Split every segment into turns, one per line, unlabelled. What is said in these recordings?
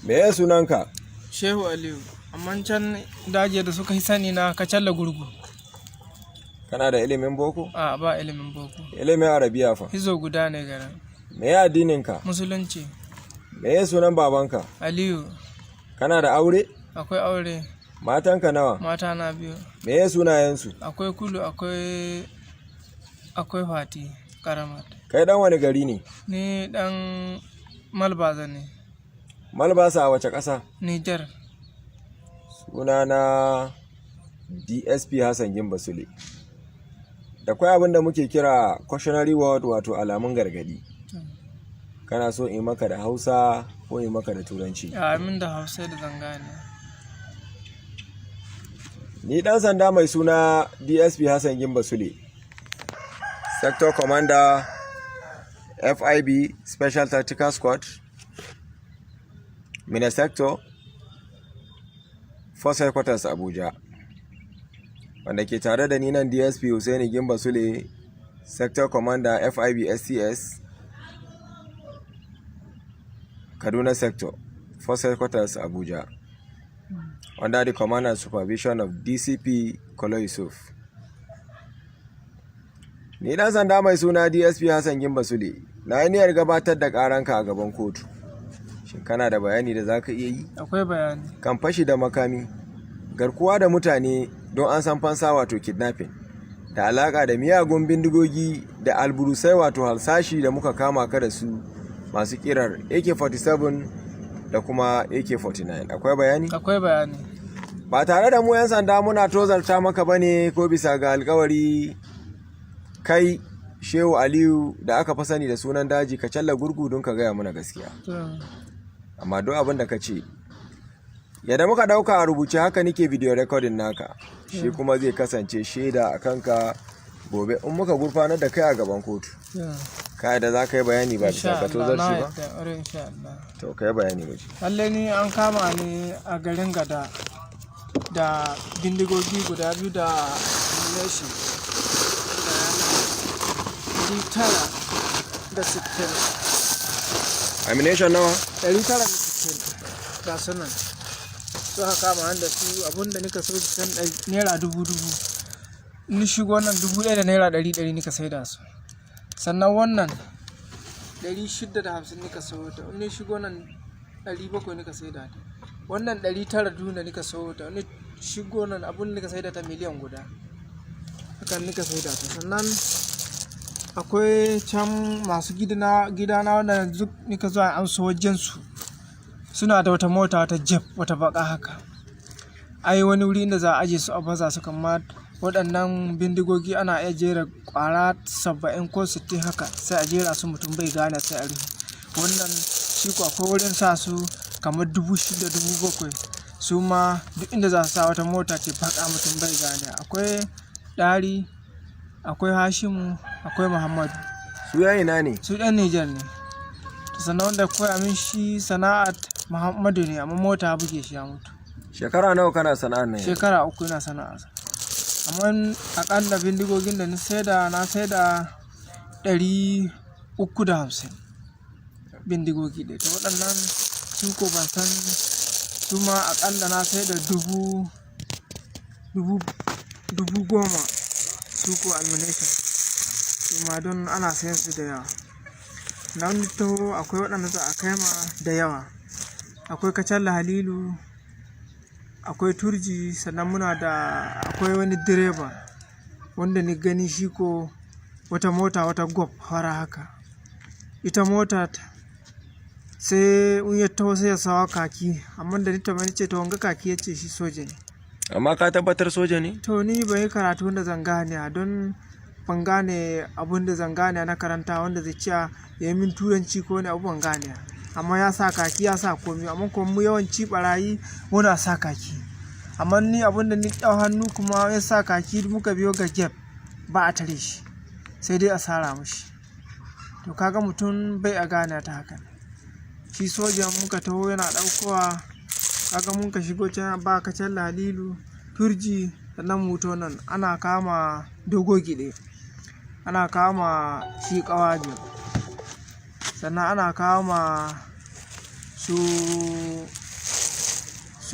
Me ya sunanka?
Shehu Aliyu, amma can daji da suka yi sani na Kacalla gurgu.
Kana da ilimin boko?
A ba ilimin boko.
Ilimin arabiya fa?
Hizo guda ne garin.
Me ya addininka?
Musulunci.
Me ya sunan babanka?
Aliyu.
Kana da aure?
Akwai aure.
Matanka nawa?
Mata na biyu.
Me ya sunayensu?
Akwai Kulu, akwai Fati, Karamat.
Kai dan wani gari ne?
Ni dan Malbaza ne.
Malbasa a wace ƙasa?
Nijar.
Sunana DSP Hassan Gimba Sule. Da kwai abin da muke kira cautionary word, wato alamun gargadi. Kana so in maka da Hausa ko in maka da Turanci?
Amin da Hausa da zangane.
Ni dan sanda mai suna DSP Hassan Gimba Sule, Sector Commander FIB Special Tactical Squad, Mina Sector, Force Headquarters Abuja. Wanda ke tare da ni nan DSP Hussaini Gimba Sule, Sector Commander FIB STS, Kaduna Sector, Force Headquarters Abuja, under the command and supervision of DCP Kolo Yusuf. Ni dan sanda mai suna DSP Hassan Gimba Sule, na yi niyyar gabatar da karanka a gaban kotu. Shin kana da bayani da zaka iya yi?
Akwai bayani.
Kan fashi da makami, garkuwa da mutane don an san fansa wato kidnapping, da alaka da miyagun bindigogi da alburusai wato halsashi da muka kama ka da su masu kirar AK-47 da kuma AK-49. Akwai bayani?
Akwai bayani.
Ba tare da mu 'yan sanda muna tozarta maka bane ko bisa ga alkawari, kai Shehu Aliyu da aka fa sani da sunan daji Kacalla gurgu, don ka gaya muna gaskiya. Amma duk abin da ka ce yadda muka dauka a rubuce haka nike video recording naka, shi kuma zai kasance shaida a kanka gobe in muka gurfanar da kai a gaban kotu. Kai da za ka yi bayani ba bisa ka tozarci ba? To ka yi bayani waje.
Lalle ni an kama ni a garin Gada da bindigogi guda biyu da ammunition da 960.
Ammunition nawa?
960 ga sunan. Suka kama da su, abinda nika so su san naira 1000. Ni shigo nan 1000 da naira 100 nika saida su. Sannan wannan 650 nika sayo ta. Ni shigo nan 700 nika saida ta. Wannan 900 da nika sayo ta. Ni shigo nan abun nika saida ta miliyan guda. Hakan nika saida ta. Sannan akwai can masu gidana wanda yanzu nika zuwa an so wajen su. Suna da wata mota, wata jeep, wata baka haka. Ai wani wuri inda za a aje su a baza su, kamar waɗannan bindigogi ana iya jera ƙwara 70 ko 60 haka, sai a jera su mutum bai gane sai a rufe. Wannan shi ko akwai wurin sa su kamar 6,000 7,000. Su ma duk inda za su sa wata mota ce baka mutum bai gane. Akwai Dari, akwai Hashimu, akwai Muhammadu.
Su yayi na ne? Su
ɗan Nijar ne. Sannan wanda koya min shi sana'at Muhammadu ne, amma mota buge shi ya mutu.
Shekara nawa kana sana'ar nan?
Shekara 3 ina sana'a. Amma akalla bindigogin da na saida 350 bindigogi ɗaya. To waɗannan su ko ban san, su ma akalla na saida 10,000 su ko ammunition. Su ma don ana sayan su da yawa. Nan taho akwai waɗanda za a kai ma da yawa. Akwai Kacalla Halilu, akwai Turji, sannan muna da akwai wani direba wanda ni gani shi ko wata mota, wata gob fara haka. Ita mota sai in ya taho sai ya sawa kaki, amma da ni tamani ce to wanga kaki ya ce shi soja ne.
Amma ka tabbatar soja ne?
To ni bai karatu wanda zan gane, don ban gane abun da zan gane na karanta wanda zai ciya ya yi min turanci ko wani abu ban gane. Amma ya sa kaki, ya sa komi, amma kuma mu yawanci barayi muna sa kaki. Amma ni abun da ni ɗau hannu kuma ya sa kaki, muka biyo ga gap ba a tare shi, sai dai a sara mushi. To kaga mutum bai a gane ta haka. Shi sojan muka taho yana ɗaukowa, kaga mun ka shigo can ba Kacalla Halilu, Turji, sannan muto nan ana kama Dogo Gide, ana kama shi Ƙawajin, sannan ana kama su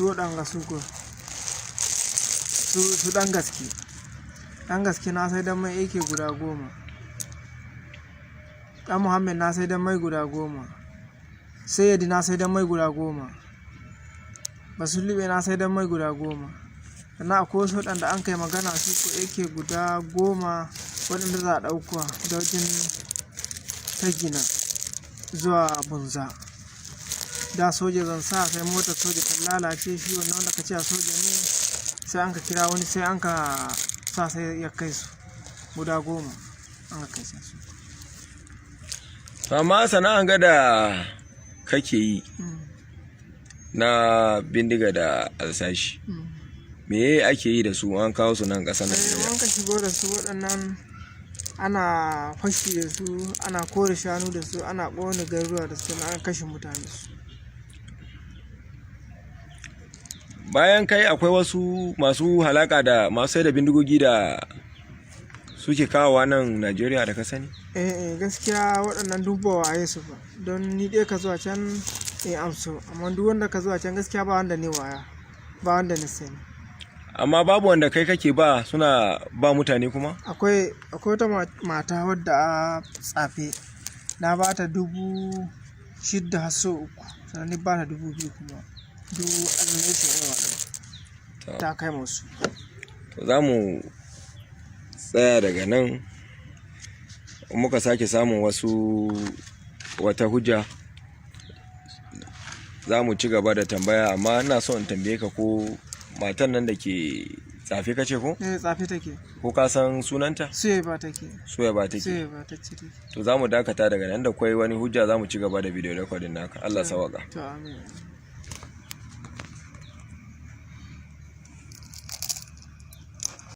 waɗanga su ɗan gaske na sai dan mai yake guda 10, ɗan muhammed na sai dan mai guda 10, sayyadi na sai dan mai guda 10, basulube na sai dan mai guda 10. sannan akwai wasu waɗanda an kai magana su ko yake guda 10 waɗanda za a ɗauka da wajen tagina zuwa bunza. Da soja zan sa sai motar soja ta lalace, shi wannan wanda ka ce a soja ne sai an ka kira wani sai an ka sa sai ya kai su guda 10 an ka kai su.
Amma sana'an ga da kake yi na bindiga da alsashi, me ake yi da su an kawo su nan ƙasar Najeriya?
An ka shigo da su waɗannan ana fashi da su, ana kore shanu da su, ana ƙone garuruwa da su, ana kashe mutane su.
Bayan kai akwai wasu masu halaka da masu sai da bindigogi da suke kawowa nan Najeriya da ka sani?
Gaskiya waɗannan dubawa a yesu ba, don ni ɗaya ka zuwa can amso, amma duk wanda ka zuwa can gaskiya ba wanda ne waya, ba wanda na sani.
Amma babu wanda kai kake ba suna ba mutane kuma?
Akwai wata mata wadda a tsafe na ba ta 6,000 har sau 3, sannan ni ba ta 2,000 kuma duk azumai su yawa ta kai masu.
To za mu tsaya daga nan, muka sake samun wata hujja za mu ci gaba da tambaya, amma ina so in tambaye ka ko matan nan da ke tsafe kace ko?
Tsafe take.
Ko ka san sunanta?
Suwaiba take.
Suwaiba take. To za mu dakata daga nan da kwai wani hujja za mu ci gaba da bidiyo recording naka. Allah sawaka.
To amin.